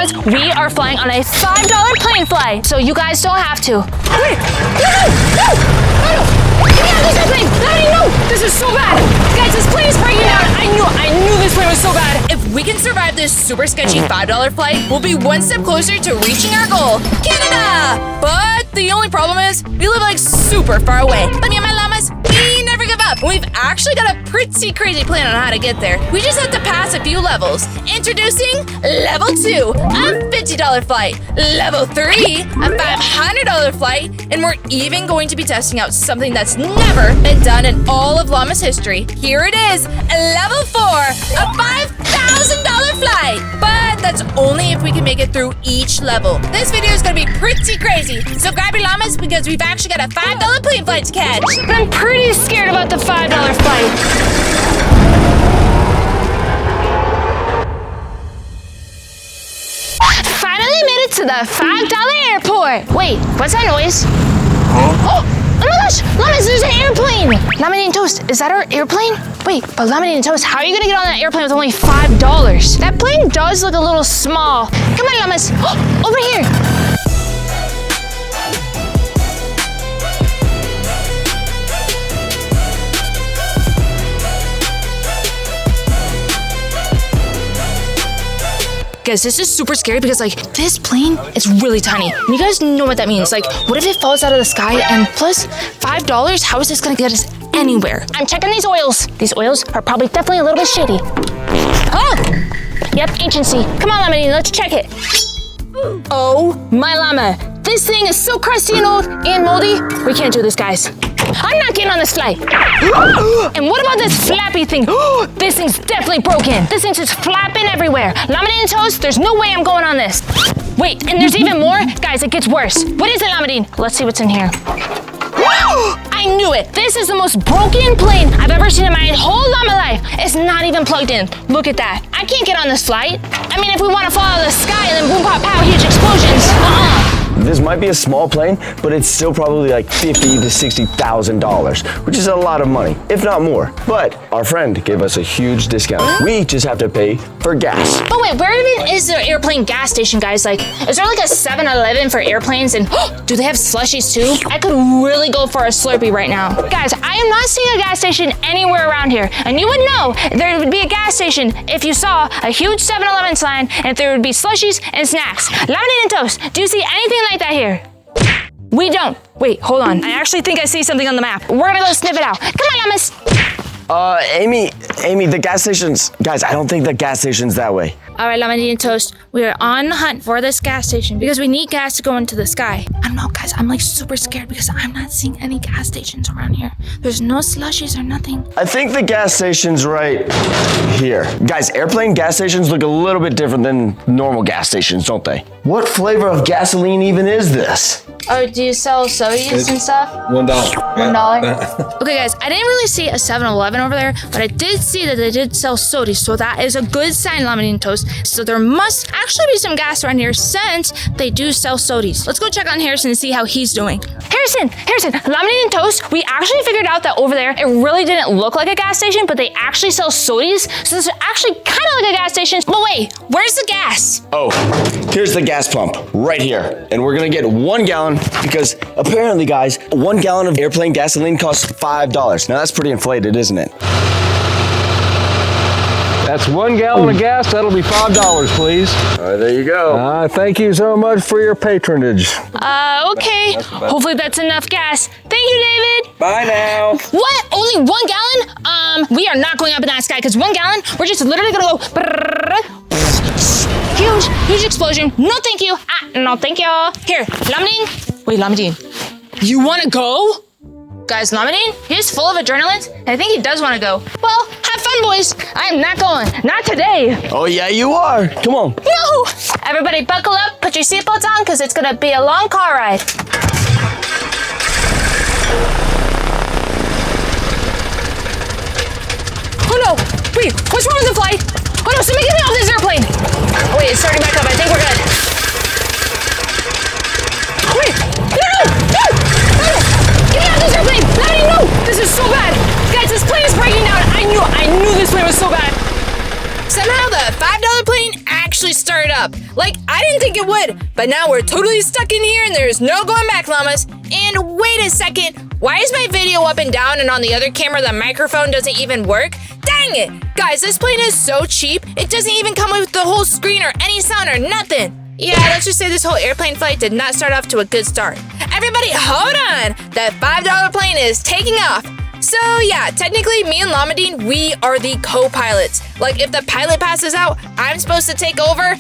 because we are flying on a $5 plane flight. So you guys don't have to. Wait, no! Get me out of this airplane! No! This is so bad! Guys, this plane is breaking down. I knew this plane was so bad. If we can survive this super sketchy $5 flight, we'll be one step closer to reaching our goal, Canada! But the only problem is, we live like super far away. But me and my llamas, we never give up. We've actually got a pretty crazy plan on how to get there. We just have to pass a few levels. Introducing Level 2, a $50 flight. Level 3, a $500 flight. And we're even going to be testing out something that's never been done in all of Llama's history. Here it is, Level 4, a $5,000 flight. But that's only if we can make it through each level. This video is going to be pretty crazy. So grab your llamas because we've actually got a $5 plane flight to catch. But I'm pretty scared about the $5 flight. Finally made it to the $5 airport. Wait, what's that noise? Oh my gosh, Llamas, there's an airplane. Llamabean and Toast, is that our airplane? Wait, but Llamabean and Toast, how are you gonna get on that airplane with only $5? That plane does look a little small. Come on, Llamas, over here. Guys, this is super scary because this plane is really tiny. And you guys know what that means. What if it falls out of the sky? And plus $5, how is this gonna get us anywhere? I'm checking these oils. These oils are probably definitely a little bit shitty. Oh! Yep, agency. Come on, Llamabean, let's check it. Oh my llama. This thing is so crusty and old and moldy. We can't do this, guys. I'm not getting on this flight. And what about this flappy thing? This thing's definitely broken. This thing's just flapping everywhere. Llamabean and Toast, there's no way I'm going on this. Wait, and there's even more? Guys, it gets worse. What is it, Llamabean? Let's see what's in here. I knew it. This is the most broken plane I've ever seen in my whole llama life. It's not even plugged in. Look at that. I can't get on this flight. I mean, if we want to fall out of the sky and then boom, pop, pow, huge explosions. This might be a small plane, but it's still probably like $50,000 to $60,000, which is a lot of money, if not more. But our friend gave us a huge discount. We just have to pay for gas. But wait, where even is the airplane gas station, guys? Is there like a 7-Eleven for airplanes? And do they have slushies too? I could really go for a Slurpee right now. Guys, I am not seeing a gas station anywhere around here. And you would know there would be a gas station if you saw a huge 7-Eleven sign and if there would be slushies and snacks. Llamabean and Toast, do you see anything like that here? We don't. Wait, hold on. I actually think I see something on the map. We're gonna go sniff it out. Come on, Llamas. Amy, the gas station's... Guys, I don't think the gas station's that way. All right, Llamabean and Toast, we are on the hunt for this gas station because we need gas to go into the sky. I don't know, guys, I'm super scared because I'm not seeing any gas stations around here. There's no slushies or nothing. I think the gas station's right here. Guys, airplane gas stations look a little bit different than normal gas stations, don't they? What flavor of gasoline even is this? Oh, do you sell sodas and stuff? $1. $1? Okay, guys, I didn't really see a 7-Eleven over there, but I did see that they did sell sodas, so that is a good sign, Llamabean and Toast. So there must actually be some gas around here since they do sell sodas. Let's go check on Harrison and see how he's doing. Harrison, Llamabean and Toast, we actually figured out that over there, it really didn't look like a gas station, but they actually sell sodas. So this is actually kind of like a gas station. But wait, where's the gas? Oh, here's the gas pump right here. And we're gonna get 1 gallon because apparently, guys, 1 gallon of airplane gasoline costs $5. Now that's pretty inflated, isn't it? That's 1 gallon of gas. That'll be $5, please. All right, there you go. Thank you so much for your patronage. Okay. Hopefully that's enough gas. Thank you, David. Bye now. What? Only 1 gallon? We are not going up in that sky because 1 gallon, we're just literally gonna go. Huge explosion. No, thank you. No, thank you. Here, Llamabean. Wait, Llamabean. You wanna go? Guys, Llamabean, he's full of adrenaline. I think he does want to go. Well, have fun, boys. I am not going. Not today. Oh, yeah, you are. Come on. No. Everybody buckle up. Put your seatbelts on because it's going to be a long car ride. Oh, no. Wait, what's wrong with the flight? Oh, no, somebody get me off this airplane. Oh, wait, it's starting back up. I think we're good. Wait, no. Get me off this airplane. No, this is so bad. Guys, this plane is breaking down. I knew this plane was so bad. Somehow the $5 plane actually started up. Like, I didn't think it would, but now we're totally stuck in here and there's no going back, llamas. And wait a second, why is my video up and down and on the other camera the microphone doesn't even work? Dang it! Guys, this plane is so cheap, it doesn't even come with the whole screen or any sound or nothing. Yeah, let's just say this whole airplane flight did not start off to a good start. Everybody, hold on! That $5 plane is taking off. So yeah, technically me and Llamabean, we are the co-pilots. Like if the pilot passes out, I'm supposed to take over?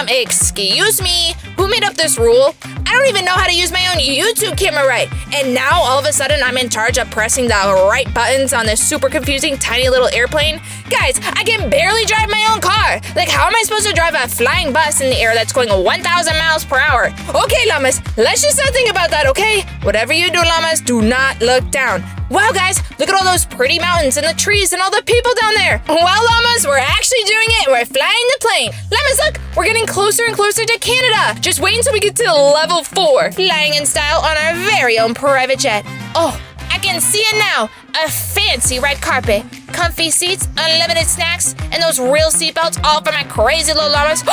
Excuse me, who made up this rule? I don't even know how to use my own YouTube camera right. And now all of a sudden I'm in charge of pressing the right buttons on this super confusing tiny little airplane. Guys, I can barely drive my own car. Like how am I supposed to drive a flying bus in the air that's going 1,000 miles per hour? Okay, llamas, let's just not think about that, okay? Whatever you do, llamas, do not look down. Wow, guys, look at all those pretty mountains and the trees and all the people down there. Well, llamas, we're actually doing it. We're flying the plane. Llamas, look, we're getting closer and closer to Canada. Just wait until we get to level 4. Flying in style on our very own private jet. Oh, I can see it now. A fancy red carpet, comfy seats, unlimited snacks, and those real seatbelts all for my crazy little llamas.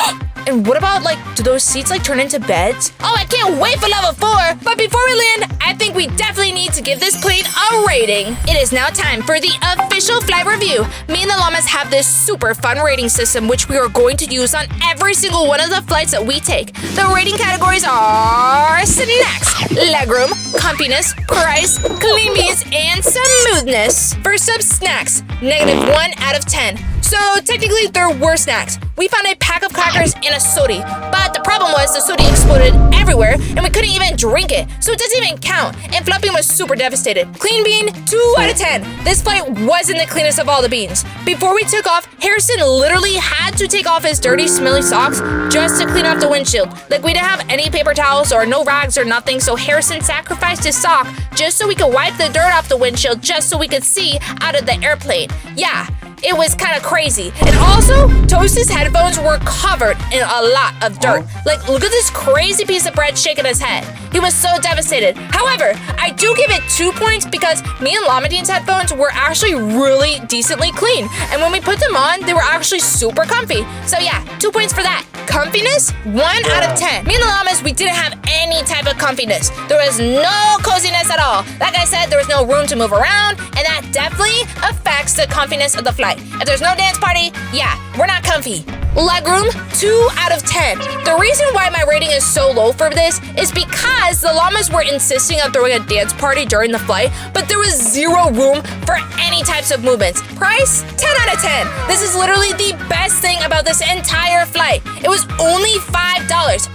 And what about, like, do those seats, like, turn into beds? Oh, I can't wait for level 4! But before we land, I think we definitely need to give this plane a rating. It is now time for the official flight review. Me and the llamas have this super fun rating system which we are going to use on every single one of the flights that we take. The rating categories are snacks, legroom, comfiness, price, clean beans, and smoothness. First up, snacks. -1 out of 10. So technically there were snacks. We found a pack of crackers and a soda, but the problem was the soda exploded everywhere and we couldn't even drink it, so it doesn't even count, and Fluffbean was super devastated. Clean bean, 2 out of 10. This flight wasn't the cleanest of all the beans. Before we took off, Harrison literally had to take off his dirty, smelly socks just to clean off the windshield. Like we didn't have any paper towels or no rags or nothing, so Harrison sacrificed his sock just so we could wipe the dirt off the windshield just so we could see out of the airplane. Yeah. It was kind of crazy. And also, Toast's headphones were covered in a lot of dirt. Like, look at this crazy piece of bread shaking his head. He was so devastated. However, I do give it 2 points because me and Llamabean's headphones were actually really decently clean. And when we put them on, they were actually super comfy. So yeah, 2 points for that. Comfiness, 1 out of 10. Me and the llamas, we didn't have any type of comfiness. There was no coziness at all. Like I said, there was no room to move around, and that definitely affects the comfiness of the flight. If there's no dance party, yeah, we're not comfy. Legroom, 2 out of 10. The reason why my rating is so low for this is because the llamas were insisting on throwing a dance party during the flight, but there was 0 room for any types of movements. Price, 10 out of 10. This is literally the best thing about this entire flight. It was only $5.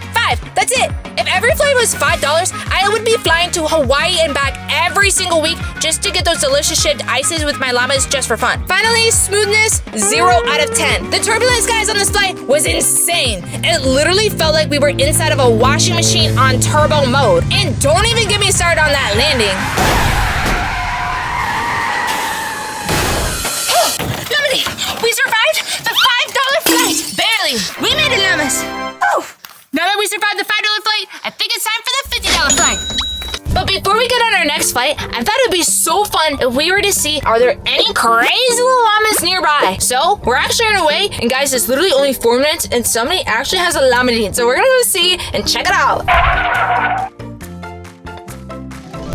That's it. If every flight was $5, I would be flying to Hawaii and back every single week just to get those delicious shaped ices with my llamas just for fun. Finally, smoothness, 0 out of 10. The turbulence, guys, on this flight was insane. It literally felt like we were inside of a washing machine on turbo mode. And don't even get me started on that landing. We survived the $5 flight! Barely! We made it, llamas! Oh! Now that we survived the $5 flight, I think it's time for the $50 flight! But before we get on our next flight, I thought it'd be so fun if we were to see, are there any crazy little llamas nearby? So, we're actually on our way, and guys, it's literally only 4 minutes, and somebody actually has a Llamabean, so we're gonna go see and check it out.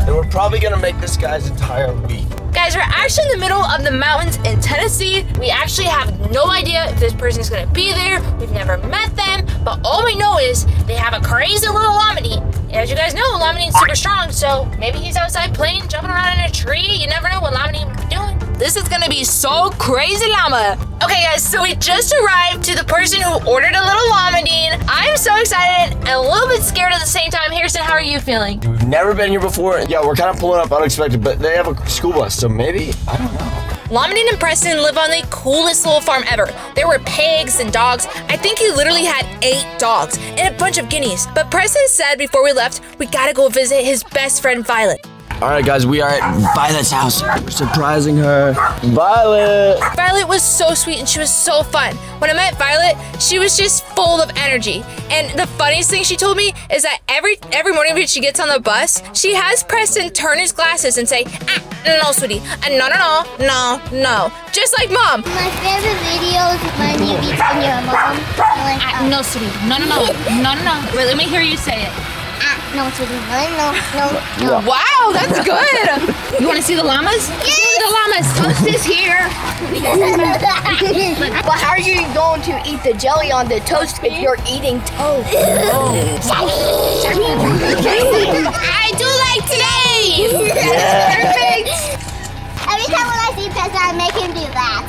And we're probably gonna make this guy's entire week. Guys, we're actually in the middle of the mountains in Tennessee. We actually have no idea if this person's gonna be there. We've never met them, but all we know is they have a crazy little Llamabean. As you guys know, Llamabean's super strong, so maybe he's outside playing, jumping around in a tree. You never know what Llamabean will be doing. This is gonna be so crazy llama. Okay guys, so we just arrived to the person who ordered a little Llamabean. I'm so excited and a little bit scared at the same time. Harrison, how are you feeling? We've never been here before. Yeah, we're kind of pulling up unexpected, but they have a school bus, so maybe, I don't know. Llamabean and Preston live on the coolest little farm ever. There were pigs and dogs. I think he literally had 8 dogs and a bunch of guineas. But Preston said before we left, we gotta go visit his best friend Violet. All right, guys, we are at Violet's house. We're surprising her. Violet! Violet was so sweet and she was so fun. When I met Violet, she was just full of energy. And the funniest thing she told me is that every morning when she gets on the bus, she has Preston turn his glasses and say, no, sweetie, no. Just like Mom. My favorite video is when you eat from your mom. No, sweetie, no. Wait, let me hear you say it. No, sweetie, no. Wow, that's good. You want to see the llamas? Yes. The llamas. Toast is here. But how are you going to eat the jelly on the toast if you're eating toast? I do like today. Perfect. Every time when I see Preston, I make him do that.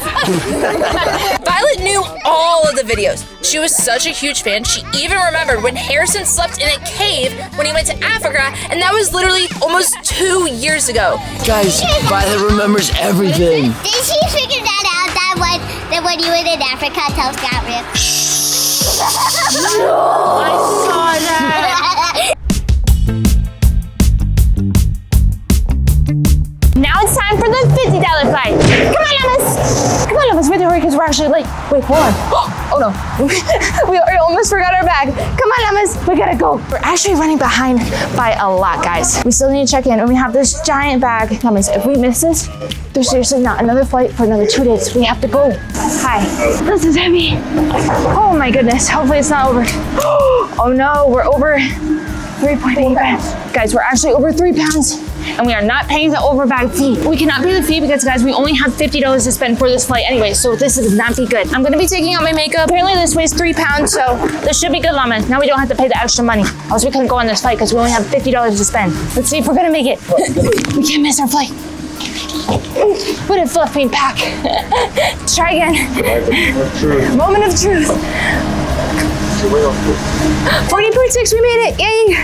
Violet knew all of the videos. She was such a huge fan. She even remembered when Harrison slept in a cave when he went to Africa, and that was literally almost 2 years ago. Guys, Violet remembers everything. Did she figure that out? That when you were in Africa, toast got ripped. I saw that. Now it's time for the $50 flight. Come on, Llamas. Come on, Llamas. Wait, because we're actually late. Wait, hold on. Oh, no. We almost forgot our bag. Come on, Llamas. We gotta go. We're actually running behind by a lot, guys. We still need to check in, and we have this giant bag. Llamas, if we miss this, there's seriously not another flight for another 2 days. We have to go. Hi. This is heavy. Oh, my goodness. Hopefully it's not over. Oh, no. We're over 3.8 pounds. Guys, we're actually over 3 pounds. And we are not paying the overbag fee. We cannot pay the fee because, guys, we only have $50 to spend for this flight anyway, so this would not be good. I'm gonna be taking out my makeup. Apparently this weighs 3 pounds, so this should be good, Llama. Now we don't have to pay the extra money. Else we couldn't go on this flight because we only have $50 to spend. Let's see if we're gonna make it. We can't miss our flight. What did Fluffbean pack? Let's try again. Moment of truth. 40.6, we made it, yay!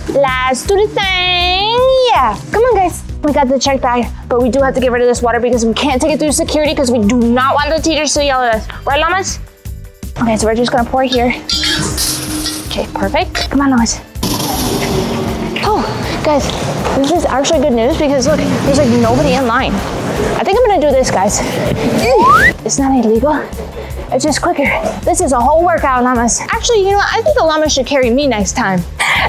Let's do the thing. Yeah, come on, guys. We got the check bag, but we do have to get rid of this water because we can't take it through security because we do not want the teachers to yell at us. Right, Llamas? Okay, so we're just gonna pour here. Okay, perfect. Come on, Llamas. Oh, guys, this is actually good news because look, there's like nobody in line. I think I'm gonna do this, guys. It's not illegal. It's just quicker. This is a whole workout, Llamas. Actually, you know what? I think the llamas should carry me next time.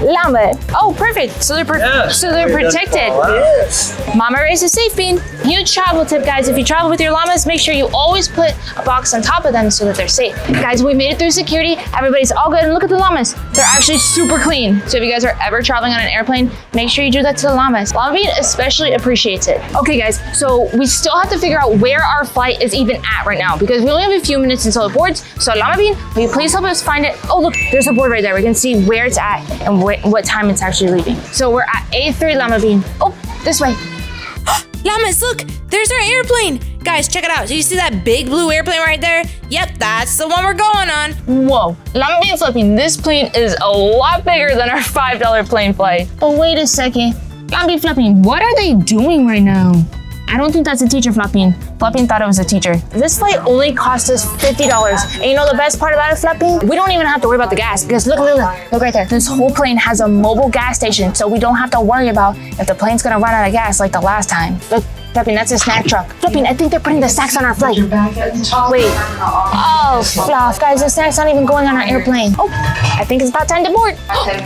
Llama. Oh, perfect. So they're protected. Yes. Mama raises safe bean. Huge travel tip, guys. If you travel with your llamas, make sure you always put a box on top of them so that they're safe. Guys, we made it through security. Everybody's all good. And look at the llamas. They're actually super clean. So if you guys are ever traveling on an airplane, make sure you do that to the llamas. Llamabean especially appreciates it. Okay, guys. So we still have to figure out where our flight is even at right now because we only have a few minutes until it boards. So Llamabean, will you please help us find it? Oh, look, there's a board right there. We can see where it's at and what time it's actually leaving. So we're at A3, Llamabean. Oh, this way. Llamas, look, there's our airplane. Guys, check it out. Do you see that big blue airplane right there? Yep, that's the one we're going on. Whoa, Llamabean Fluffbean, this plane is a lot bigger than our $5 plane flight. Oh, wait a second. Llamabean Fluffbean, what are they doing right now? I don't think that's a teacher, Fluffbean. Fluffbean thought it was a teacher. This flight only cost us $50. And you know the best part about it, Fluffbean? We don't even have to worry about the gas because look right there. This whole plane has a mobile gas station, so we don't have to worry about if the plane's gonna run out of gas like the last time. Look, Fluffbean, that's a snack truck. Fluffbean, I think they're putting the snacks on our flight. Wait. Oh, Fluff. Guys, the snack's not even going on our airplane. Oh, I think it's about time to board.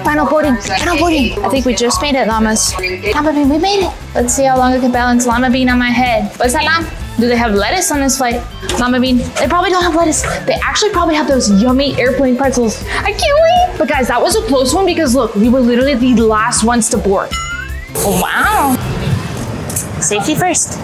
Final boarding. Final boarding. I think we just made it, Llamas. Llamabean, we made it. Let's see how long I can balance Llamabean on my head. What's that, Lam? Do they have lettuce on this flight? Llamabean, they probably don't have lettuce. They actually probably have those yummy airplane pretzels. I can't wait. But guys, that was a close one because look, we were literally the last ones to board. Oh, wow. Safety first.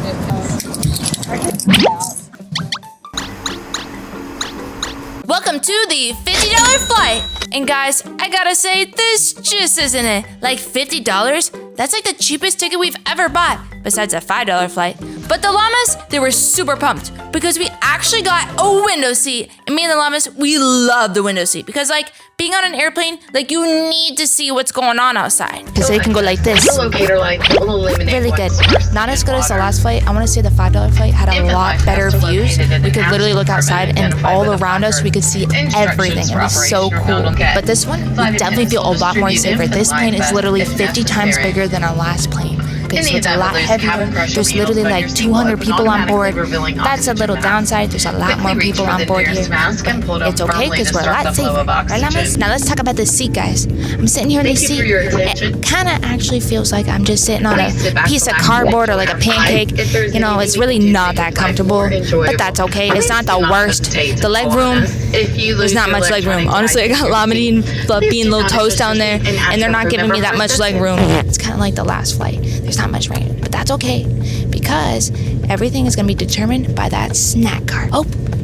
Welcome to the $50 flight. And guys, I gotta say, this just isn't it. Like $50? That's like the cheapest ticket we've ever bought, besides a $5 flight. But the llamas, they were super pumped because we actually got a window seat. And me and the llamas, we love the window seat because like being on an airplane, like you need to see what's going on outside. Because they can go like this. The locator light will eliminate Really good. what's Not as good as the last flight. I want to say the $5 flight had a lot better views. We could literally look outside and all around us we could see everything. It was so cool. But this one, we definitely feel a lot more safer. This plane is literally 50 times bigger than our last plane. Okay, so it's a lot heavier. There's literally like 200 people on board. That's a little downside. There's a lot more people on board here. It's okay because we're a lot safer. Right, llamas? Now let's talk about this seat, guys. I'm sitting here in this seat. It kind of actually feels like I'm just sitting on a piece of cardboard or like a pancake. You know, it's really not that comfortable, but that's okay. It's not the worst. The leg room, there's not much leg room. Honestly, I got Llamabean, Fluffbean, little toast down there, and they're not giving me that much leg room. It's kind of like the last flight. There's not much rain, but that's okay because everything is going to be determined by that snack cart. Oh,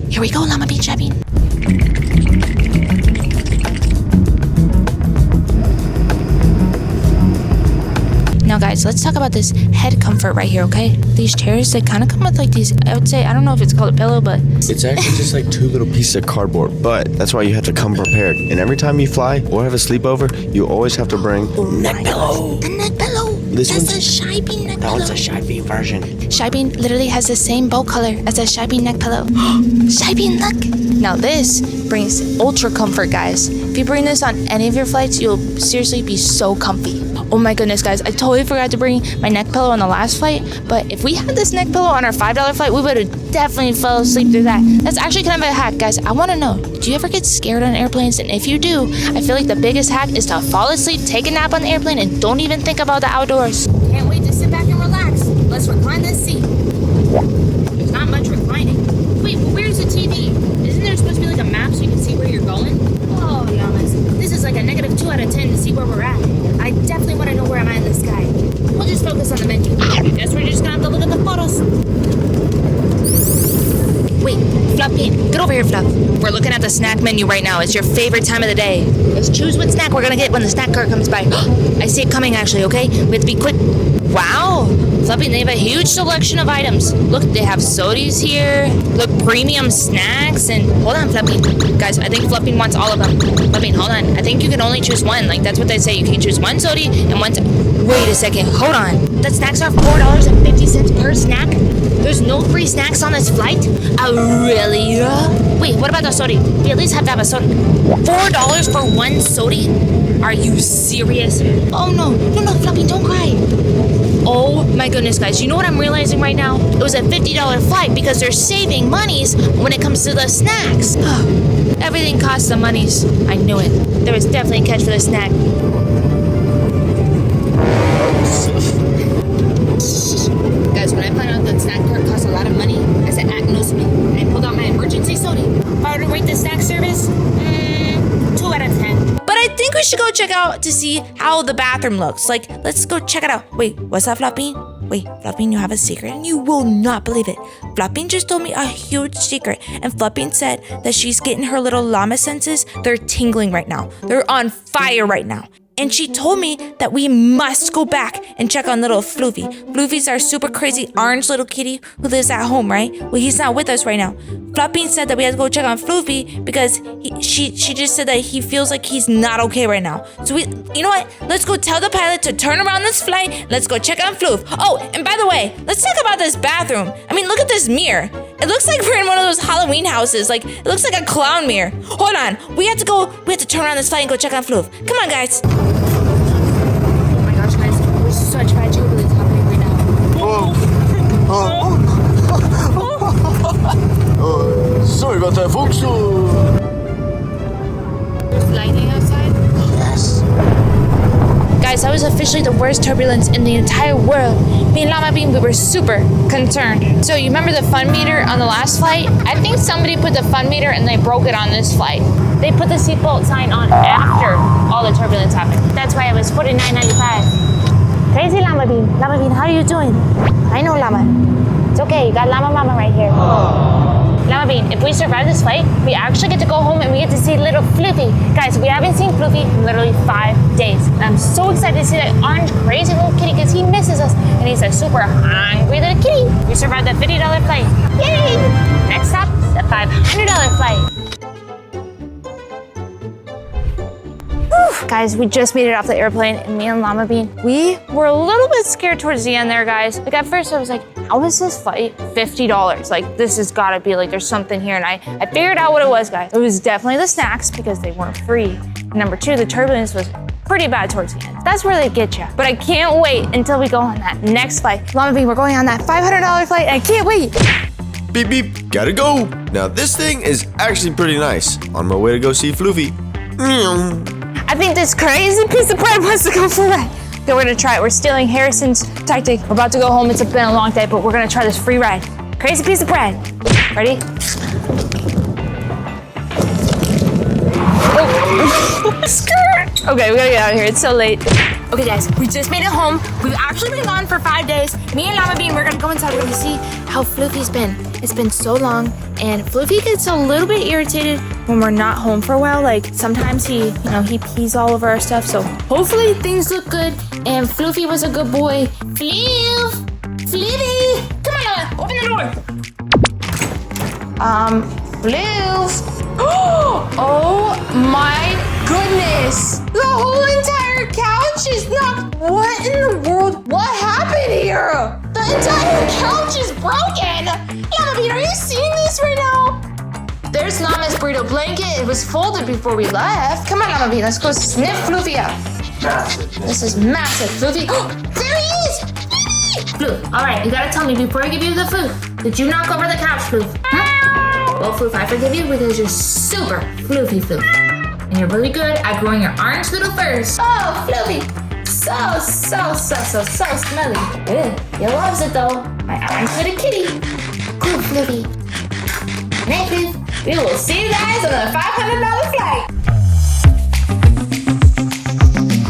here we go, Llamabean, Shybean. Now guys, let's talk about this head comfort right here, okay? These chairs, they kind of come with like these, I would say, I don't know if it's called a pillow, but It's actually just like 2 little pieces of cardboard, but that's why you have to come prepared. And every time you fly or have a sleepover, you always have to bring neck pillow. the neck pillow. This That's one's- a Shybean neck That pillow. one's a Shybean version. Shybean literally has the same bow color as a Shybean neck pillow. Shybean, look! Now this brings ultra comfort, guys. If you bring this on any of your flights, you'll seriously be so comfy. Oh my goodness, guys, I totally forgot to bring my neck pillow on the last flight, but if we had this neck pillow on our $5 flight, we would have definitely fell asleep through that. That's actually kind of a hack, guys. I want to know, do you ever get scared on airplanes? And if you do, I feel like the biggest hack is to fall asleep, take a nap on the airplane, and don't even think about the outdoors. Can't wait to sit back and relax. Let's recline this seat. There's not much reclining. Wait, well, where's the TV? Isn't there supposed to be like a map so you can see where you're going? Oh, llamas. This is like a -2 out of 10 to see where we're at. I definitely want to know where I'm at in the sky. We'll just focus on the menu. Guess we're just gonna have to look at the photos. Wait, Fluffbean, get over here, Fluff. We're looking at the snack menu right now. It's your favorite time of the day. Let's choose what snack we're gonna get when the snack cart comes by. I see it coming, actually, okay? We have to be quick. Wow, Fluffbean, they have a huge selection of items. Look, they have sodas here. Look, premium snacks, and hold on, Fluffbean. Guys, I think Fluffbean wants all of them. Fluffbean, hold on. I think you can only choose one. Like, that's what they say. You can choose one soda and one. Wait a second, hold on. The snacks are $4.50 per snack? There's no free snacks on this flight? Really? Wait, what about the soda? We at least have to have a soda. $4 for one soda? Are you serious? Oh no, Fluffbean, don't cry. Oh my goodness, guys, you know what I'm realizing right now? It was a $50 flight because they're saving monies when it comes to the snacks. Everything costs some monies. I knew it. There was definitely a catch for the snack. Guys, when I found out that snack cart costs a lot of money, I said, no, and I pulled out my emergency soda. If I were to rate the snack service, 2 out of 10. But I think we should go check out to see how the bathroom looks. Like, let's go check it out. Wait, what's that, Fluffbean? Wait, Fluffbean, you have a secret, and you will not believe it. Fluffbean just told me a huge secret, and Fluffbean said that she's getting her little llama senses. They're tingling right now. They're on fire right now. And she told me that we must go back and check on little Floofy. Floofy's our super crazy orange little kitty who lives at home, right? Well, he's not with us right now. Fluffbean said that we have to go check on Floofy because she just said that he feels like he's not okay right now. So you know what? Let's go tell the pilot to turn around this flight. Let's go check on Floof. Oh, and by the way, let's talk about this bathroom. I mean, look at this mirror. It looks like we're in one of those Halloween houses. Like, it looks like a clown mirror. Hold on. We have to turn around this flight and go check on Floof. Come on, guys. Oh my gosh, guys. There's such bad turbulence happening right now. Sorry about that, folks. There's lightning outside? Yes. Guys, that was officially the worst turbulence in the entire world. Me and Llamabean, we were super concerned. So you remember the fun meter on the last flight? I think somebody put the fun meter and they broke it on this flight. They put the seatbelt sign on after all the turbulence happened. That's why it was $49.95. Crazy Llamabean. Llamabean, how are you doing? I know, Llama. It's okay, you got Llama Mama right here. Llamabean, if we survive this flight, we actually get to go home and we get to see little Fluffy. Guys, we haven't seen Fluffy in literally 5 days. And I'm so excited to see that orange crazy little kitty because he misses us and he's a super hungry little kitty. We survived the $50 flight. Yay! Next stop, the $500 flight. Guys, we just made it off the airplane, and me and Llamabean, we were a little bit scared towards the end there, guys. Like at first I was like, how is this flight $50? Like this has gotta be like, there's something here. And I figured out what it was, guys. It was definitely the snacks because they weren't free. And number 2, the turbulence was pretty bad towards the end. That's where they get you. But I can't wait until we go on that next flight. Llamabean, we're going on that $500 flight, and I can't wait. Beep beep, gotta go. Now this thing is actually pretty nice. On my way to go see Fluffy. I think this crazy piece of bread wants to go for it. Okay, we're gonna try it. We're stealing Harrison's tactic. We're about to go home. It's been a long day, but we're gonna try this free ride. Crazy piece of bread. Ready? Oh. Skirt. Okay, we gotta get out of here. It's so late. Okay, guys, we just made it home. We've actually been gone for 5 days. Me and Llamabean, we're gonna go inside. We're gonna see how Fluffy's been. It's been so long, and Fluffy gets a little bit irritated when we're not home for a while. Like sometimes he pees all over our stuff. So hopefully things look good. And Fluffy was a good boy. Fluffy, come on, open the door. Fluff. Oh my goodness! The whole entire couch is knocked. What in the world? What happened here? The entire couch is broken. Llamabean, are you seeing this right now? There's Llama's burrito blanket. It was folded before we left. Come on, Llamabean, let's go sniff Fluffy up. This is massive, Fluffy. There he is! Fluff, all right, you gotta tell me before I give you the food. Did you knock over the couch, Fluff? Well, Fluff, I forgive you because you're super Fluffy, Fluff. And you're really good at growing your orange little furs. Oh, Fluffy. So smelly. Ugh, he loves it though. My orange little kitty. Cool, Fluffy. Next, Fluff, we will see you guys on the $500 flight.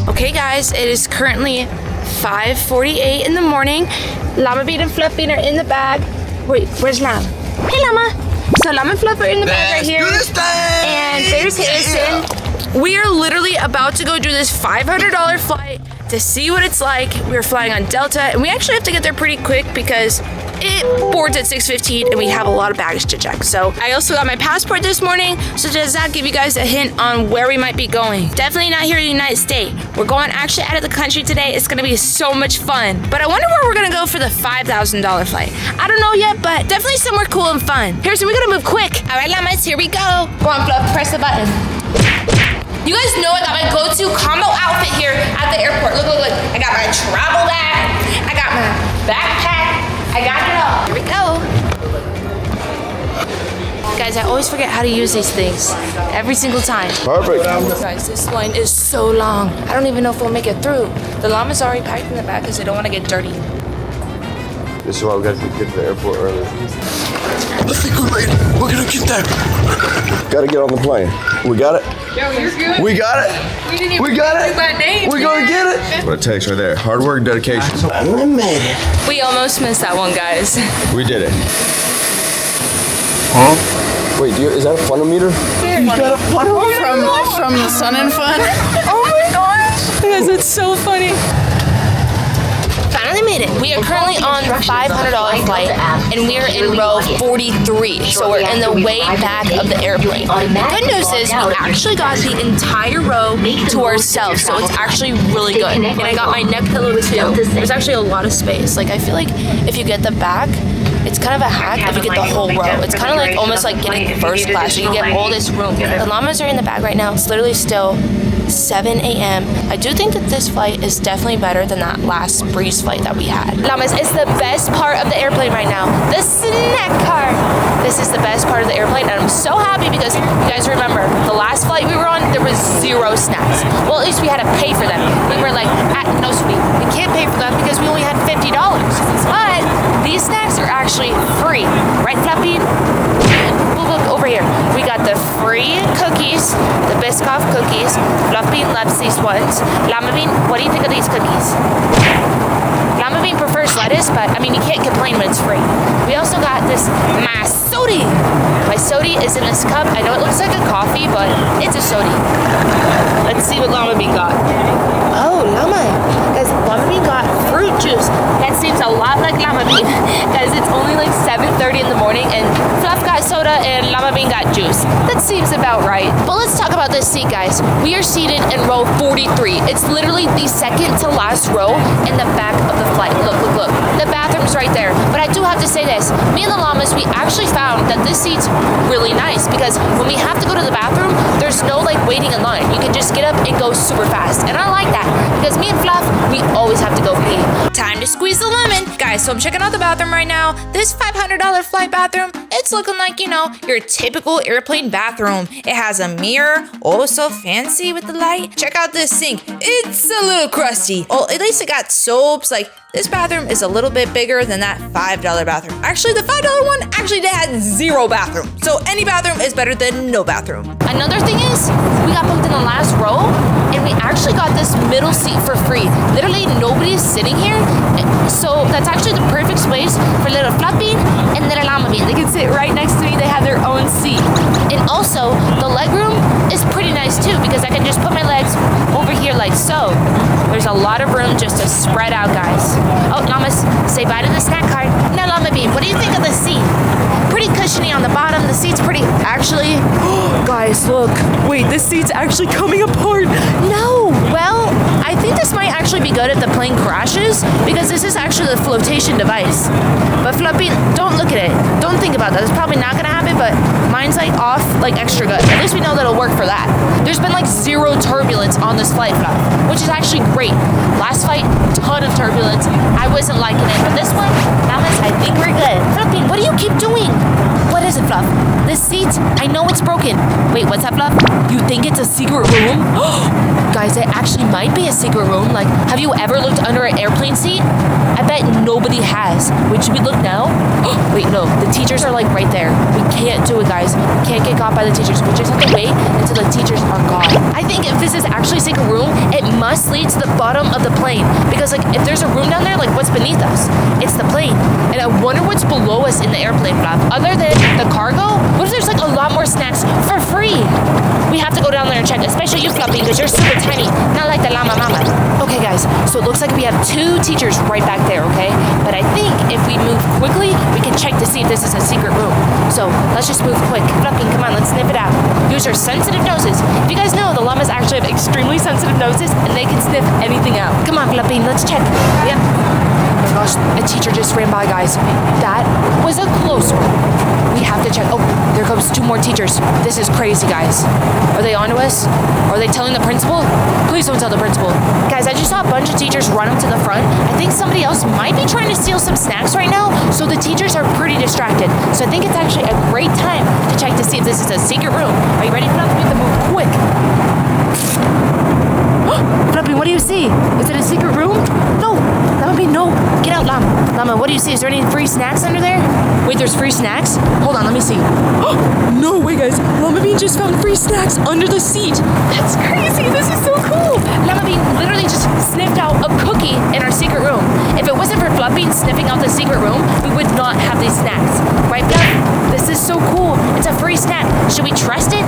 Okay, guys, it is currently 5:48 in the morning. Llamabean and Fluffbean are in the bag. Wait, where's Llama? Hey, Llama. So Llama and Fluff are in the bag right here. And there's Harrison. We are literally about to go do this $500 flight to see what it's like. We're flying on Delta, and we actually have to get there pretty quick because it boards at 6:15 and we have a lot of baggage to check. So I also got my passport this morning. So does that give you guys a hint on where we might be going? Definitely not here in the United States. We're going actually out of the country today. It's gonna be so much fun. But I wonder where we're gonna go for the $5,000 flight. I don't know yet, but definitely somewhere cool and fun. Harrison, we gotta move quick. All right, Llamas, here we go. Go on, Fluff, press the button. You guys know I got my go-to combo outfit here at the airport. Look. I got my travel bag. I got my backpack. I got it all. Here we go. Guys, I always forget how to use these things. Every single time. Perfect. Guys, this line is so long. I don't even know if we'll make it through. The llama's already packed in the back because they don't want to get dirty. This is why we gotta get to the airport early. Let's go, lady. We're gonna get there. Gotta get on the plane. We got it? Yo, you're good. We got it. We got it. My name. We're gonna get it. What a text right there. Hard work, dedication. We made it. We almost missed that one, guys. We did it. Huh? Wait, is that a funometer? You got a funnel from Sun and Fun. Oh my gosh. Guys, it's so funny. Finally made it. We are currently on the $500 flight, and we are in row 43, so we're in the way back of the airplane. The good news is we actually got the entire row to ourselves, so it's actually really good. And I got my neck pillow too. There's actually a lot of space. Like, I feel like if you get the back, it's kind of a hack if you get the whole row. It's kind of like almost like getting first class, so you get all this room. The llamas are in the bag right now. It's literally still 7 a.m. I do think that this flight is definitely better than that last breeze flight that we had. Llamas, it's the best part of the airplane right now. The snack car. This is the best part of the airplane, and I'm so happy because you guys remember the last flight we were on, there was 0 snacks. Well, at least we had to pay for them. We were like, no, sweetie, we can't pay for them because we only had $50. But these snacks are actually free. Right, Fluffbean? Look over here. We got the free cookies, the Biscoff cookies. Fluffbean loves these ones. Llamabean, what do you think of these cookies? Llamabean prefers lettuce, but I mean, you can't complain when it's free. We also got this my sody. My sody is in this cup. I know it looks like a coffee, but it's a sody. Let's see what Llamabean got. Oh, Llama. Guys, Llamabean got fruit juice. That seems a lot like Llamabean. Guys, it's only like 7:30 in the morning, and Fluff got soda and Llamabean got juice. That seems about right. But let's talk about this seat, guys. We are seated in row 43. It's literally the second to last row in the back of the flight. Look, look, look. The bathroom's right there. But I do have to say this. Me and the llamas, we actually found that this seat's really nice because when we have to go to the bathroom, there's no like waiting in line. You can just get up and go super fast. And I like that because me and Fluff, we always have to go pee. Time to squeeze the lemon. Guys, so I'm checking out the bathroom right now. This $500 flight bathroom, it's looking like, you know, your typical airplane bathroom. It has a mirror, oh so fancy with the light. Check out this sink. It's a little crusty. Oh, at least it got soaps. Like, this bathroom is a little bit bigger than that $5 bathroom. Actually, the $5 one actually had 0 bathroom. So any bathroom is better than no bathroom. Another thing is, we got booked in the last row, and we actually got this middle seat for free. Literally, nobody's sitting here. So that's actually the perfect space for little Fluffbean and little Llamabean. They can sit right next to me. They have their own seat. And also, the legroom is pretty nice too because I can just put my legs over here like so. There's a lot of room just to spread out, guys. Oh, llamas, say bye to the snack cart. Now, Llamabean, what do you think of the seat? Pretty cushiony on the bottom. The seat's pretty, actually. Guys, look. Wait, this seat's actually coming apart. No. Well, I think this might actually be good if the plane crashes because this is actually the flotation device. But Fluffbean, don't look at it. Don't think about that. It's probably not gonna happen, but mine's like off, like extra good. At least we know that it'll work for that. There's been like 0 turbulence on this flight, Fluff, which is actually great. Last flight, ton of turbulence. I wasn't liking it, but this one, llamas, I think we're good. Fluffbean, what do you keep doing? What is it, Fluff? This seat, I know it's broken. Wait, what's that, Fluff? You think it's a secret room? Guys, it actually might be a secret room. Like, have you ever looked under an airplane seat? I bet nobody has. Wait, should we look now? Wait, no, the teachers are like right there. We can't do it, guys. We can't get caught by the teachers. We just have to wait until the teachers are gone. I think if this is actually a secret room, it must lead to the bottom of the plane. Because like, if there's a room down there, like what's beneath us? It's the plane. And I wonder what's below us in the airplane, Flap. Other than the cargo, what if there's like a lot more snacks for free? We have to go down there and check, especially you, Fluffy, because you're super tiny, not like the llama mama. Okay, guys, so it looks like we have 2 teachers right back there, okay? But I think if we move quickly, we can check to see if this is a secret room. So let's just move quick. Fluffy, come on, let's sniff it out. Use your sensitive noses. If you guys know, the llamas actually have extremely sensitive noses, and they can sniff anything out. Come on, Fluffy, let's check. Yep. Oh my gosh, a teacher just ran by, guys. That was a close one. We have to check. Oh, there comes 2 more teachers. This is crazy, guys. Are they onto us? Are they telling the principal? Please don't tell the principal. Guys, I just saw a bunch of teachers run up to the front. I think somebody else might be trying to steal some snacks right now, so the teachers are pretty distracted. So I think it's actually a great time to check to see if this is a secret room. Are you ready for us to make the move quick? Fluffy, what do you see? Is it a secret room? No. Llamabean, no. Get out, Llama. Llama, what do you see? Is there any free snacks under there? Wait, there's free snacks? Hold on, let me see. No way, guys. Llamabean just found free snacks under the seat. That's crazy. This is so cool. Llamabean literally just sniffed out a cookie in our secret room. If it wasn't for Fluffbean sniffing out the secret room, we would not have these snacks. Right, Fluff? This is so cool. It's a free snack. Should we trust it?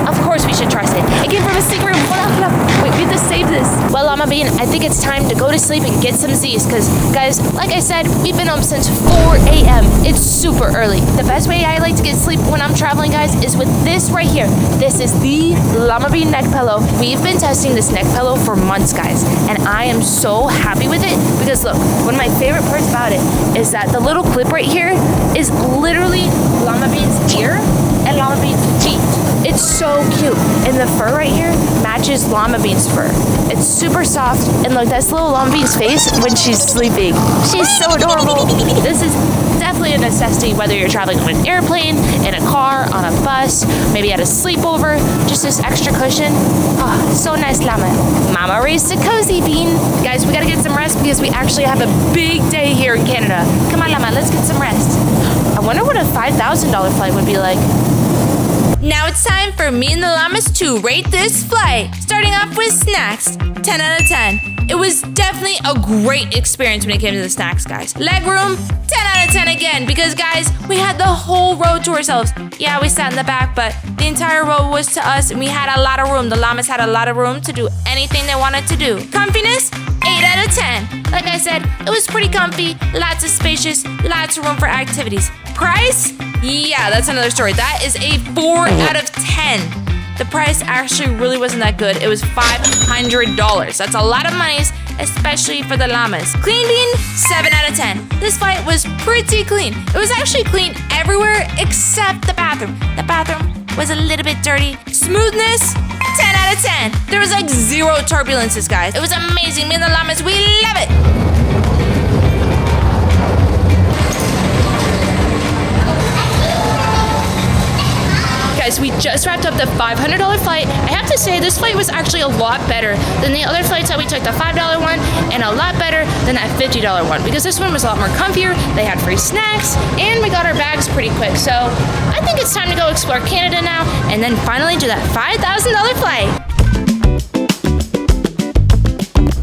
Of course we should trust it. It came from a secret room. Hold on, Fluff. Wait, we have to save this. Well, Llamabean, I think it's time to go to sleep and get some Z's because, guys, like I said, we've been up since 4 a.m. It's super early. The best way I like to get sleep when I'm traveling, guys, is with this right here. This is the Llamabean neck pillow. We've been testing this neck pillow for months, guys, and I am so happy with it because, look, one of my favorite parts about it is that the little clip right here is literally Llamabean's ear and Llamabean's feet. It's so cute. And the fur right here matches Llamabean's fur. It's super soft. And look, that's little Llamabean's face when she's sleeping. She's so adorable. This is definitely a necessity whether you're traveling on an airplane, in a car, on a bus, maybe at a sleepover. Just this extra cushion. Oh, so nice, Llama. Mama raised a cozy bean. Guys, we gotta get some rest because we actually have a big day here in Canada. Come on, Llama, let's get some rest. I wonder what a $5,000 flight would be like. Now it's time for me and the llamas to rate this flight. Starting off with snacks, 10 out of 10. It was definitely a great experience when it came to the snacks, guys. Legroom, 10 out of 10 again, because guys, we had the whole road to ourselves. Yeah, we sat in the back, but the entire road was to us, and we had a lot of room. The llamas had a lot of room to do anything they wanted to do. Comfiness, 8 out of 10. Like I said, it was pretty comfy, lots of spacious, lots of room for activities. Price? Yeah, that's another story. That is a 4 out of 10. The price actually really wasn't that good. It was $500. That's a lot of money, especially for the llamas. Clean bean, 7 out of 10. This flight was pretty clean. It was actually clean everywhere except the bathroom. The bathroom was a little bit dirty. Smoothness, 10 out of 10. There was like 0 turbulences, guys. It was amazing. Me and the llamas, we love it. Guys, we just wrapped up the $500 flight. I have to say, this flight was actually a lot better than the other flights that we took, the $5 one, and a lot better than that $50 one, because this one was a lot more comfier, they had free snacks, and we got our bags pretty quick. So I think it's time to go explore Canada now, and then finally do that $5,000 flight.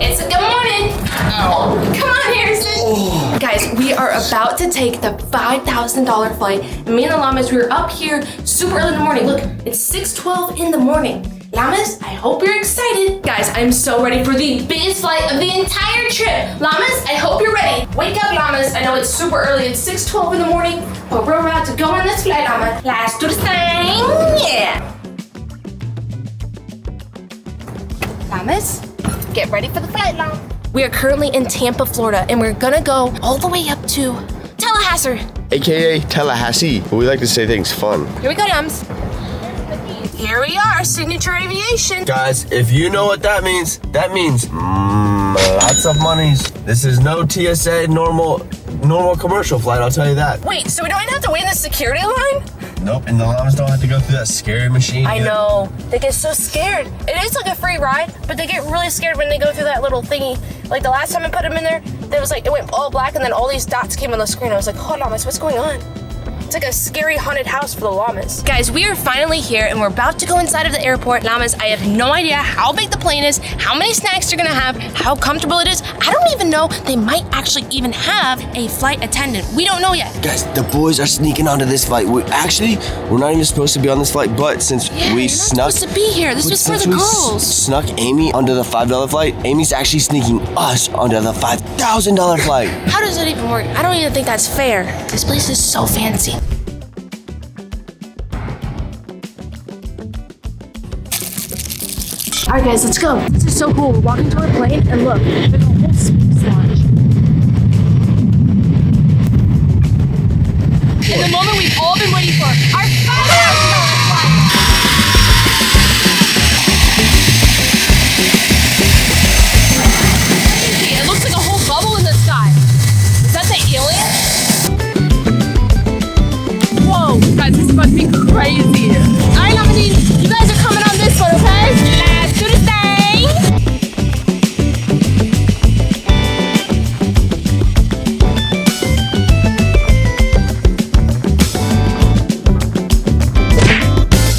It's a good morning. Oh, come on, Harrison. Guys, we are about to take the $5,000 flight. And me and the llamas, we were up here super early in the morning. Look, it's 6:12 in the morning. Llamas, I hope you're excited. Guys, I'm so ready for the biggest flight of the entire trip. Llamas, I hope you're ready. Wake up, llamas. I know it's super early. It's 6:12 in the morning, but we're about to go on this flight, llama. Let's do this thing. Yeah. Llamas, get ready for the flight, llama. We are currently in Tampa, Florida, and we're gonna go all the way up to Tallahassee. AKA Tallahassee. We like to say things fun. Here we go, llams. Here we are, Signature Aviation. Guys, if you know what that means lots of monies. This is no TSA normal commercial flight, I'll tell you that. Wait, so we don't even have to wait in the security line? Nope, and the llamas don't have to go through that scary machine. I know. They get so scared. It is like a free ride, but they get really scared when they go through that little thingy. Like the last time I put them in there, it went all black and then all these dots came on the screen. I was like, oh, llamas, what's going on? It's like a scary haunted house for the llamas. Guys, we are finally here and we're about to go inside of the airport. Llamas, I have no idea how big the plane is, how many snacks they're gonna have, how comfortable it is. I don't even know. They might actually even have a flight attendant. We don't know yet. Guys, the boys are sneaking onto this flight. We're not even supposed to be on this flight, but since we snuck... supposed to be here. This was for the girls. Snuck Amyy onto the $5 flight, Amy's actually sneaking us onto the $5,000 flight. How does that even work? I don't even think that's fair. This place is so fancy. Alright guys, let's go. This is so cool. We're walking to our plane and look, there's a whole space launch. In the moment we've all been waiting for, our $5,000 flight. It looks like a whole bubble in the sky. Is that the alien? Whoa, guys, this is about to be crazy. Alright, Llamabean, you guys are coming on this one, okay? Let's do this thing!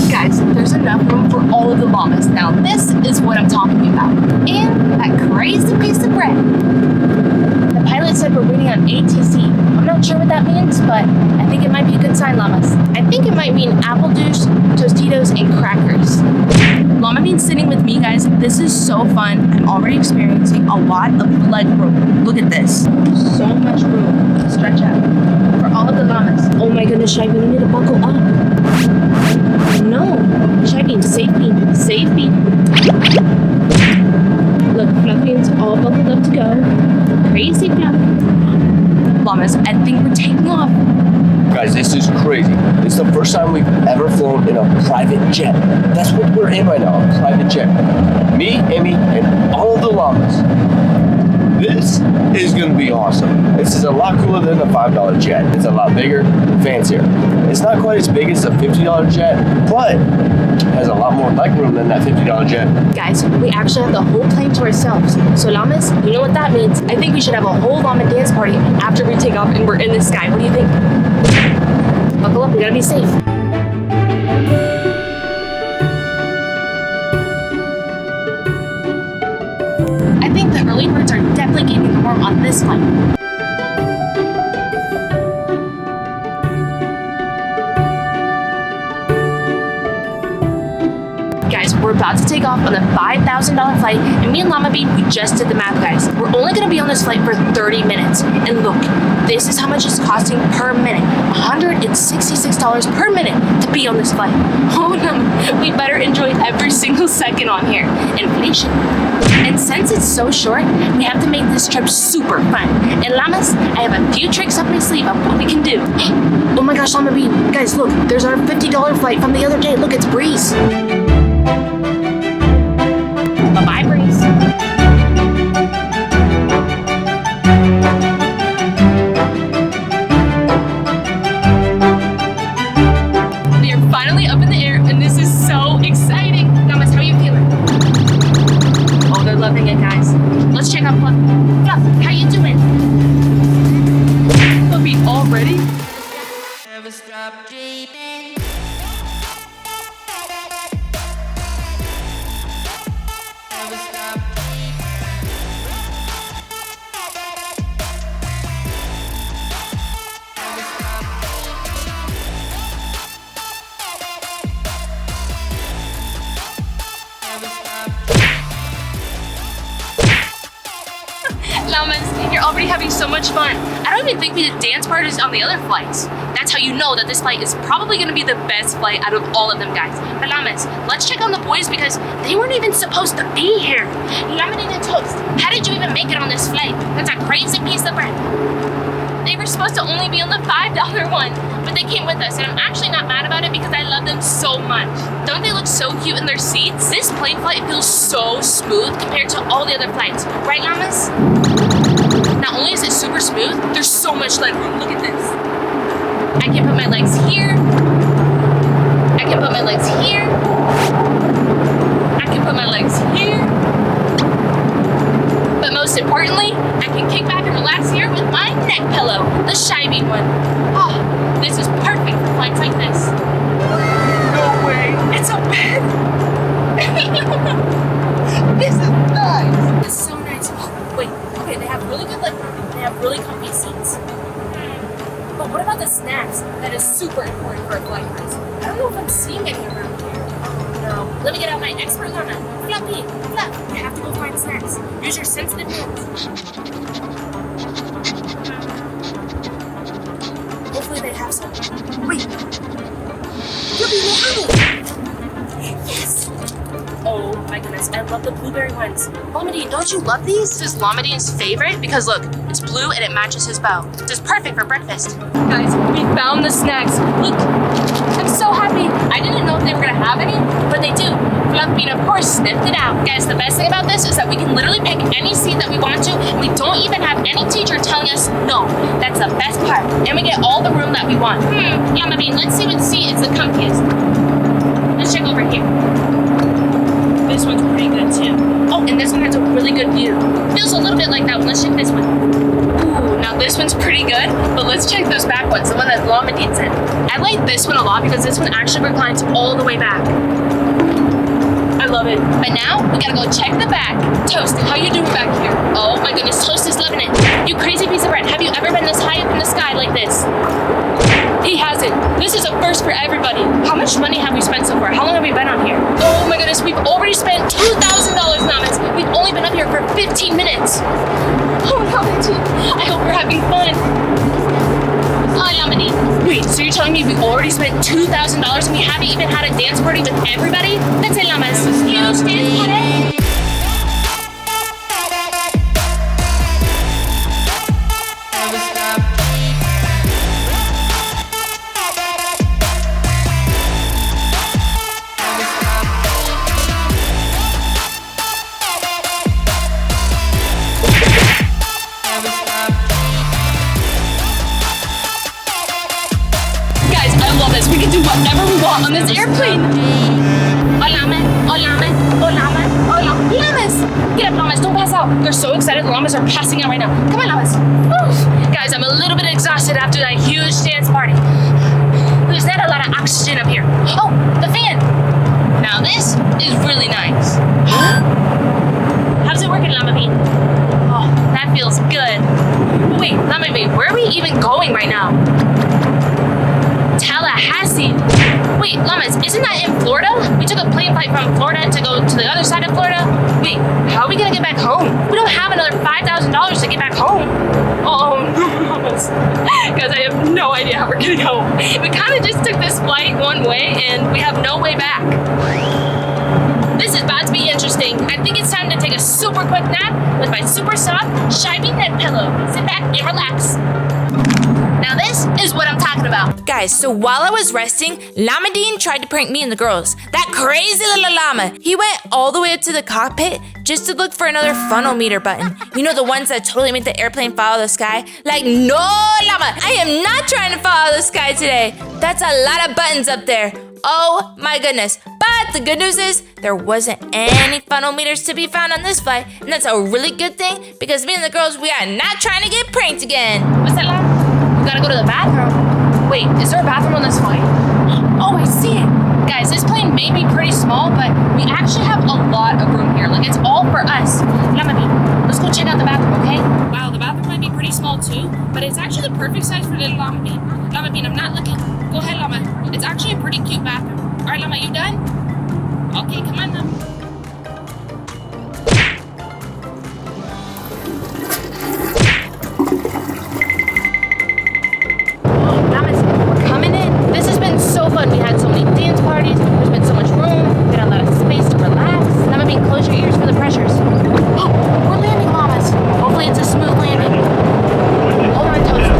Guys, there's enough room for all of the llamas. Now this is what I'm talking about. And that crazy piece of bread. The pilot said we're waiting on ATC. I'm not sure what that means, but I think it might be a good sign, llamas. I think it might mean apple juice, Tostitos, and crackers. Llamabean's sitting with me, guys. This is so fun. I'm already experiencing a lot of leg room. Look at this. So much room to stretch out for all of the llamas. Oh my goodness, Shybean, we need to buckle up. No, Shybean, safety. Look, Fluffbean's all buckled up to go. Crazy Fluff. Llamas, I think we're taking off. Guys, this is crazy. It's the first time we've ever flown in a private jet. That's what we're in right now, a private jet. Me, Amyy, and all of the llamas. This is gonna be awesome. This is a lot cooler than the $5 jet. It's a lot bigger, fancier. It's not quite as big as the $50 jet, but it has a lot more leg room than that $50 jet. Guys, we actually have the whole plane to ourselves. So llamas, you know what that means. I think we should have a whole llama dance party after we take off and we're in the sky. What do you think? Buckle up, we gotta be safe. on this flight. Guys, we're about to take off on the $5,000 flight, and me and Llamabean, we just did the math, guys. We're only gonna be on this flight for 30 minutes. And look, this is how much it's costing per minute. $166 per minute to be on this flight. Oh no, we better enjoy every single second on here. Inflation. And since it's so short, we have to make this trip super fun. And Llamas, I have a few tricks up my sleeve of what we can do. Oh my gosh, Llamabean, guys, look, there's our $50 flight from the other day. Look, it's Breeze. Bye-bye, Breeze. We are finally up in the air, and this is so exciting. Llamas, how are you feeling? Oh, they're loving it, guys. Let's check out Fluff. Fluff, how you doing? Fluffy, all ready? Never stop dreaming. Never stop dreaming. Never stop Never stop Llamas, you're already having so much fun. I don't even think we did dance parties on the other flights. That's how you know that this flight is probably gonna be the best flight out of all of them, guys. But Llamas, let's check on the boys because they weren't even supposed to be here. Llamabean and Toast, how did you even make it on this flight? That's a crazy piece of bread. They were supposed to only be on the $5 one, but they came with us, and I'm actually not mad about it because I love them so much. Don't they look so cute in their seats? This plane flight feels so smooth compared to all the other flights. Right, Llamas? Not only is it super smooth, there's so much leg room. Look at this. I can put my legs here. I can put my legs here. I can put my legs here. But most importantly, I can kick back and relax here with my neck pillow, the Shybean one. Oh, this is perfect for flights like this. No way, it's a bed. This is nice. It's so nice. Oh, wait, okay, they have really good leg room. They have really comfy seats. But what about the snacks? That is super important for a flight, guys. I don't know if I'm seeing any around here. Oh no. Let me get out my expert llama. Fluffy, Fluff, you have to go find snacks. Use your sensitive hands. Hopefully they have some. Wait. Fluffy, they have it! Yes! Oh my goodness, I love the blueberry ones. Llamabean, don't you love these? This is Llamabean's favorite because look, it's blue and it matches his bow. This is perfect for breakfast. Guys, we found the snacks. Look, I'm so happy. I didn't know if they were gonna have any, but they do. Fluffbean, of course, sniffed it out. Guys, the best thing about this is that we can literally pick any seat that we want to, and we don't even have any teacher telling us no. That's the best part. And we get all the room that we want. Llamabean, let's see what seat is the comfiest. Let's check over here. This one's pretty good too. Oh, and this one has a really good view. Feels a little bit like that one. Let's check this one. Ooh, now this one's pretty good, but let's check those back ones, the one that Llamabean's in. I like this one a lot because this one actually reclines all the way back. I love it. But now, we gotta go check the back. Toast, how you doing back here? Oh my goodness, Toast is loving it. You crazy piece of bread, have you ever been this high up in the sky like this? He hasn't. This is a first for everybody. How much money have we spent so far? How long have we been on here? Oh my goodness, we've already spent $2,000, Llamas. We've only been up here for 15 minutes. Oh no, I hope we're having fun. Oh, Llamabean. Wait, so you're telling me we already spent $2,000 and we haven't even had a dance party with everybody? That's it, Llamas. Huge dance party. Never stop. Guys, I love this. We can do whatever we want on this airplane. Oh, llama, oh, llama, oh, llama, oh, llama. Llamas! Get up, Llamas. Don't pass out. They're so excited. The Llamas are passing out right now. Come on, Llamas. Woo. Guys, I'm a little bit exhausted after that huge dance party. There's not a lot of oxygen up here. Oh, the fan. Now this is really nice. How's it working, Llamabean? Oh, that feels feels good. Wait, Llamabean, where are we even going right now? Tallahassee. Wait, Llamas, isn't that in Florida? We took a plane flight from Florida to go to the other side of Florida. Wait, how are we gonna get back home? We don't have another $5,000 to get back home. Oh no, Llamas. Guys, I have no idea how we're getting home. We kind of just took this flight one way and we have no way back. This is about to be interesting. I think it's time to take a super quick nap with my super soft Shybean neck pillow. Sit back and relax. Now this is what I'm talking about. Guys, so while I was resting, Llamabean tried to prank me and the girls. That crazy little llama. He went all the way up to the cockpit just to look for another funnel meter button. You know, the ones that totally make the airplane follow the sky? Like, no, llama, I am not trying to follow the sky today. That's a lot of buttons up there. Oh my goodness. But the good news is there wasn't any funnel meters to be found on this flight. And that's a really good thing because me and the girls, we are not trying to get pranked again. What's that, Llama? We gotta go to the bathroom. Wait, is there a bathroom on this flight? Oh, I see it. Guys, this plane may be pretty small, but we actually have a lot of room here. Like, it's all for us. Llamabean, let's go check out the bathroom, okay? Wow, the bathroom might be pretty small too, but it's actually the perfect size for little Llamabean. Llamabean, I'm not looking. Go ahead, Llama. It's actually a pretty cute bathroom. All right, Llama, you done? Okay, come on now. We're coming in. This has been so fun. We had so many dance parties. There's been so much room. We had a lot of space to relax. Llamabean, close your ears for the pressures. Oh, we're landing, Llamas. Hopefully it's a smooth landing. Hold on, Toast.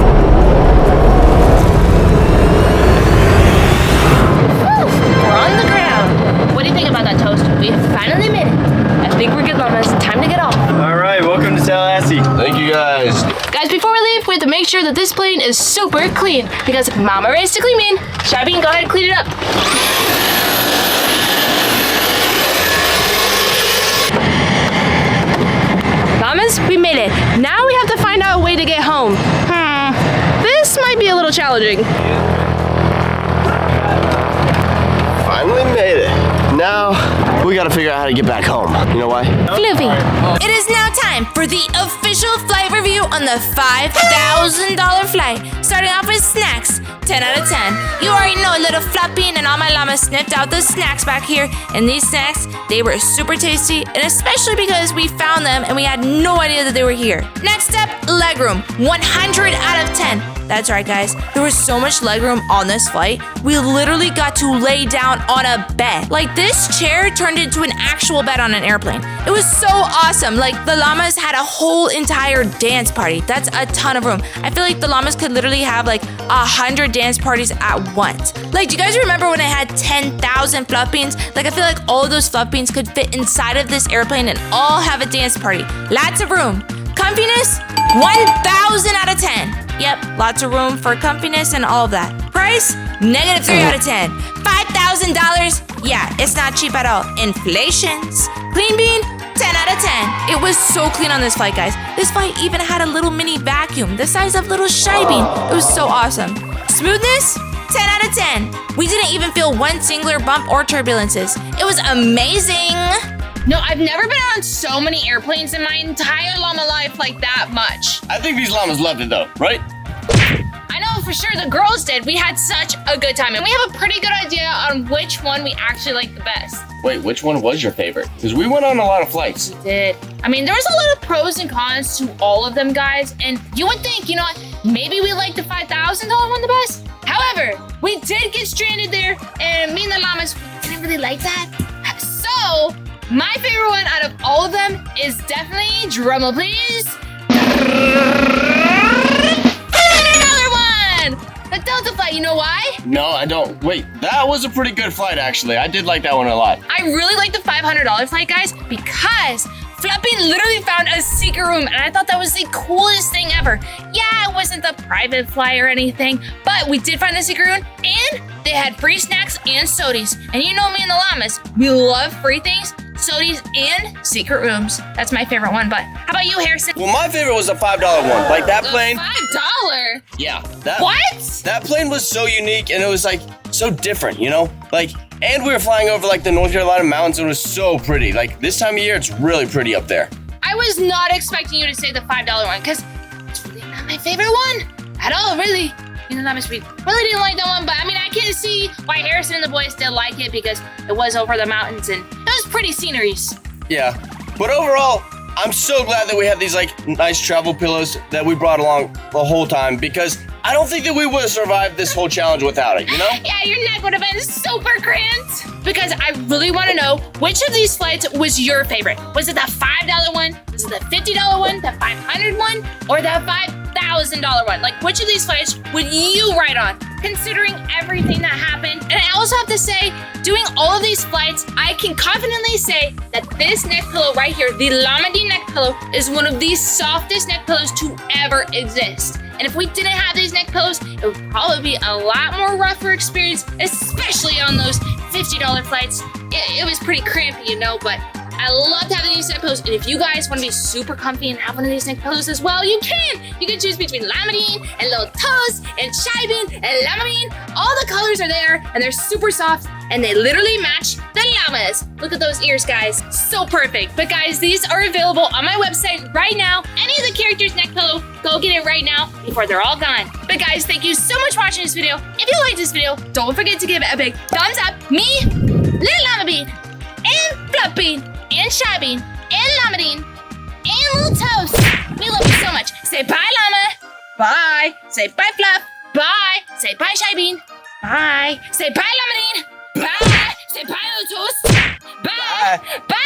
We're on the ground. What do you think about that, Toast? We finally made it. I think we're good, Llamas. Time to get off. All right, welcome to Tallahassee. Thank you guys. Guys, before we leave, we have to make sure that this plane is super clean because Mama raised to clean mean. Shybean, go ahead and clean it up. Llamas, we made it. Now we have to find out a way to get home. This might be a little challenging. Finally made it. Now we gotta figure out how to get back home. You know why? Fluffy. It is now time for the official flight review on the $5,000 flight. Starting off with snacks, 10 out of 10. You already know little Fluffbean and all my llamas sniffed out the snacks back here. And these snacks, they were super tasty, and especially because we found them and we had no idea that they were here. Next up, legroom, 100 out of 10. That's right, guys. There was so much legroom on this flight. We literally got to lay down on a bed. Like, this chair turned into an actual bed on an airplane. It was so awesome. Like, the llamas had a whole entire dance party. That's a ton of room. I feel like the llamas could literally have like 100 dance parties at once. Like, do you guys remember when I had 10,000 Fluffbeans? Like, I feel like all of those Fluffbeans could fit inside of this airplane and all have a dance party. Lots of room. Comfiness, 1,000 out of 10. Yep, lots of room for comfiness and all of that. Price, -3 out of 10. $5,000, yeah, it's not cheap at all. Inflations. Clean bean, 10 out of 10. It was so clean on this flight, guys. This flight even had a little mini vacuum, the size of little Shybean. It was so awesome. Smoothness, 10 out of 10. We didn't even feel one singular bump or turbulences. It was amazing. No, I've never been on so many airplanes in my entire llama life like that much. I think these llamas loved it though, right? I know for sure the girls did. We had such a good time, and we have a pretty good idea on which one we actually like the best. Wait, which one was your favorite? Because we went on a lot of flights. We did. I mean, there was a lot of pros and cons to all of them, guys, and you would think, you know what, maybe we like the $5,000 one the best. However, we did get stranded there, and me and the llamas didn't really like that. So, my favorite one out of all of them is definitely, drumroll please, another one! The Delta flight, you know why? No, I don't. Wait, that was a pretty good flight, actually. I did like that one a lot. I really like the $500 flight, guys, because Fluffbean literally found a secret room, and I thought that was the coolest thing ever. Yeah, it wasn't the private flight or anything, but we did find the secret room, and they had free snacks and sodies. And you know me and the llamas, we love free things, sodies, and secret rooms. That's my favorite one, but how about you, Harrison? Well, my favorite was the $5 one. Like that plane. $5? Yeah. What? That plane was so unique, and it was like so different, you know? Like, and we were flying over like the North Carolina mountains, and it was so pretty. Like this time of year, it's really pretty up there. I I was not expecting you to say the $5 one, because it's really not my favorite one at all, really. You know, Llamas, we really didn't like that one, but I mean, I can see why Harrison and the boys did like it, because it was over the mountains and it was pretty sceneries. Yeah, but overall, I'm so glad that we had these like nice travel pillows that we brought along the whole time, because I don't think that we would have survived this whole challenge without it, you know? Yeah, your neck would have been super cramped. Because I really want to know which of these flights was your favorite. Was it the $5 one? Was it the $50 one? The $500 one? Or the $5,000 one? Like, which of these flights would you ride on? Considering everything that happened. And I also have to say, doing all of these flights, I can confidently say that this neck pillow right here, the Llamabean neck pillow, is one of the softest neck pillows to ever exist. And if we didn't have these neck pillows, it would probably be a lot more rougher experience, especially on those $50 flights. It was pretty crampy, you know, but I loved having these neck pillows. And if you guys want to be super comfy and have one of these neck pillows as well, you can. You can choose between Llamabean and Little Toast and Shybean and Llamabean. All the colors are there and they're super soft and they literally match the llamas. Look at those ears, guys. So perfect. But guys, these are available on my website right now. Any of the characters' neck pillow, go get it right now before they're all gone. But guys, thank you so much for watching this video. If you liked this video, don't forget to give it a big thumbs up. Me, Little Llamabean, and Fluffbean, and Shybean, and Llamabean, and Little Toast. We love you so much. Say bye, Llama. Bye. Say bye, Fluff. Bye. Say bye, Shybean. Bye. Say bye, Llamabean. Bye. Say bye, Little Toast. Bye. Bye.